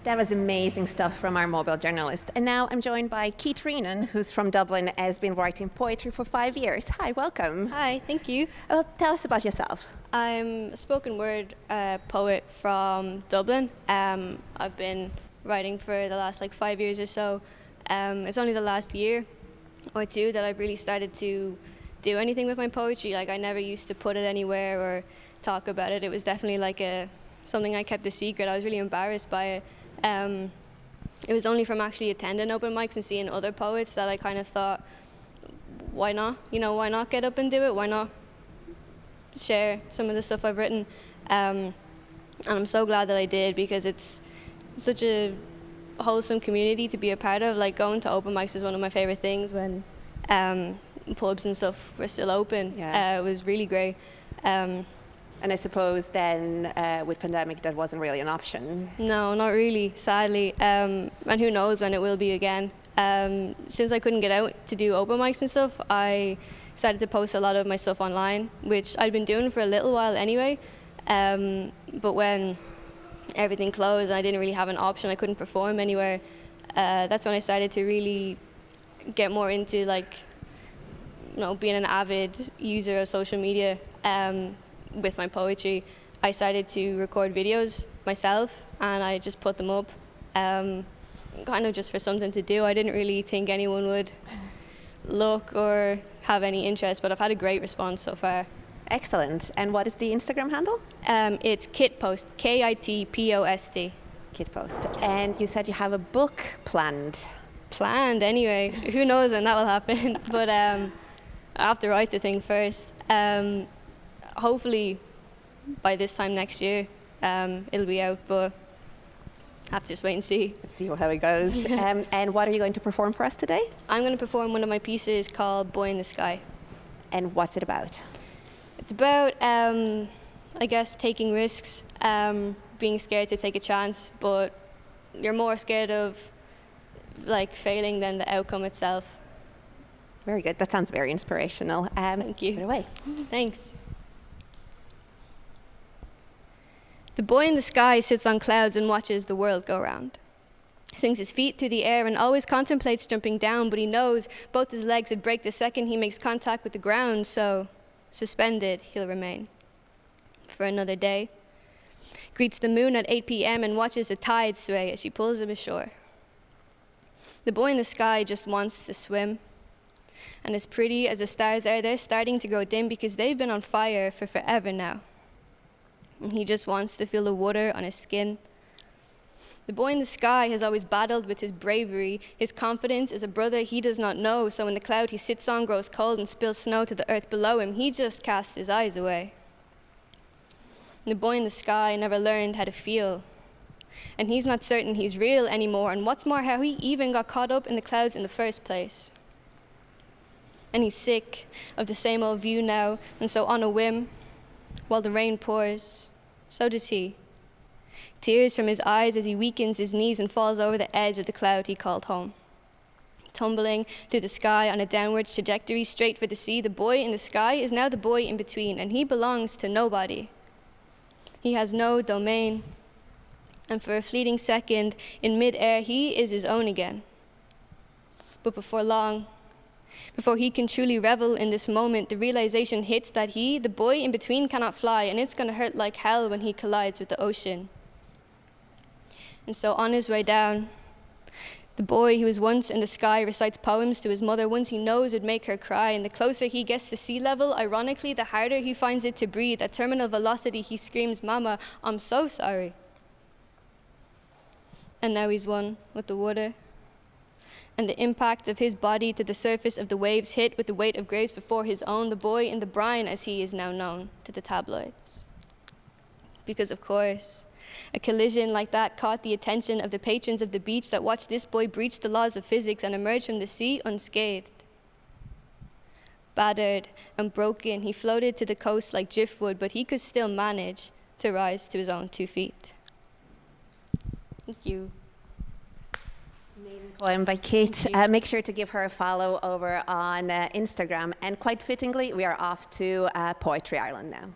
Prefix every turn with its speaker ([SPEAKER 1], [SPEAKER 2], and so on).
[SPEAKER 1] That was amazing stuff from our mobile journalist. And now I'm joined by Kit Reenan, who's from Dublin, has been writing poetry for 5 years. Hi, welcome.
[SPEAKER 2] Hi, thank you.
[SPEAKER 1] Well, tell us about yourself.
[SPEAKER 2] I'm a spoken word poet from Dublin. I've been writing for the last 5 years or so. It's only the last year or two that I've really started to do anything with my poetry. I never used to put it anywhere or talk about it. It was definitely something I kept a secret. I was really embarrassed by it. It was only from actually attending open mics and seeing other poets that I kind of thought, why not? Why not get up and do it? Why not share some of the stuff I've written? And I'm so glad that I did, because it's such a wholesome community to be a part of. Going to open mics is one of my favorite things when pubs and stuff were still open.
[SPEAKER 1] Yeah.
[SPEAKER 2] It was really great.
[SPEAKER 1] And I suppose then with pandemic that wasn't really an option.
[SPEAKER 2] No, not really, sadly. And who knows when it will be again. Since I couldn't get out to do open mics and stuff, I started to post a lot of my stuff online, which I'd been doing for a little while anyway. But when everything closed and I didn't really have an option, I couldn't perform anywhere, that's when I started to really get more into being an avid user of social media. With my poetry, I started to record videos myself and I just put them up, kind of just for something to do. I didn't really think anyone would look or have any interest, but I've had a great response so far.
[SPEAKER 1] Excellent. And what is the Instagram handle?
[SPEAKER 2] It's Kitpost, Kitpost.
[SPEAKER 1] Kitpost. And you said you have a book planned.
[SPEAKER 2] Planned anyway. Who knows when that will happen? But I have to write the thing first. Hopefully by this time next year it'll be out, but I have to just wait and see.
[SPEAKER 1] Let's see how it goes. And what are you going to perform for us today?
[SPEAKER 2] I'm going to perform one of my pieces called Boy in the Sky.
[SPEAKER 1] And what's it about?
[SPEAKER 2] It's about, I guess, taking risks, being scared to take a chance, but you're more scared of failing than the outcome itself.
[SPEAKER 1] Very good. That sounds very inspirational.
[SPEAKER 2] Thank you.
[SPEAKER 1] Take it away.
[SPEAKER 2] Thanks. The boy in the sky sits on clouds and watches the world go round. Swings his feet through the air and always contemplates jumping down, but he knows both his legs would break the second he makes contact with the ground, so suspended he'll remain for another day. Greets the moon at 8 p.m. and watches the tide sway as she pulls him ashore. The boy in the sky just wants to swim. And as pretty as the stars are, they're starting to grow dim because they've been on fire for forever now. And he just wants to feel the water on his skin. The boy in the sky has always battled with his bravery. His confidence is a brother he does not know, so when the cloud he sits on grows cold and spills snow to the earth below him, he just casts his eyes away. And the boy in the sky never learned how to feel. And he's not certain he's real anymore, and what's more, how he even got caught up in the clouds in the first place. And he's sick of the same old view now, and so on a whim, while the rain pours, so does he. Tears from his eyes as he weakens his knees and falls over the edge of the cloud he called home. Tumbling through the sky on a downward trajectory straight for the sea, the boy in the sky is now the boy in between, and he belongs to nobody. He has no domain, and for a fleeting second, in mid-air, he is his own again. But before long, before he can truly revel in this moment, the realization hits that he, the boy in between, cannot fly, and it's going to hurt like hell when he collides with the ocean. And so on his way down, the boy who was once in the sky recites poems to his mother, ones he knows would make her cry, and the closer he gets to sea level, ironically, the harder he finds it to breathe. At terminal velocity, he screams, "Mama, I'm so sorry." And now he's one with the water. And the impact of his body to the surface of the waves hit with the weight of graves before his own, the boy in the brine, as he is now known to the tabloids. Because, of course, a collision like that caught the attention of the patrons of the beach that watched this boy breach the laws of physics and emerge from the sea unscathed. Battered and broken, he floated to the coast like driftwood, but he could still manage to rise to his own 2 feet. Thank you.
[SPEAKER 1] Amazing poem by Kit. Make sure to give her a follow over on Instagram. And quite fittingly, we are off to Poetry Ireland now.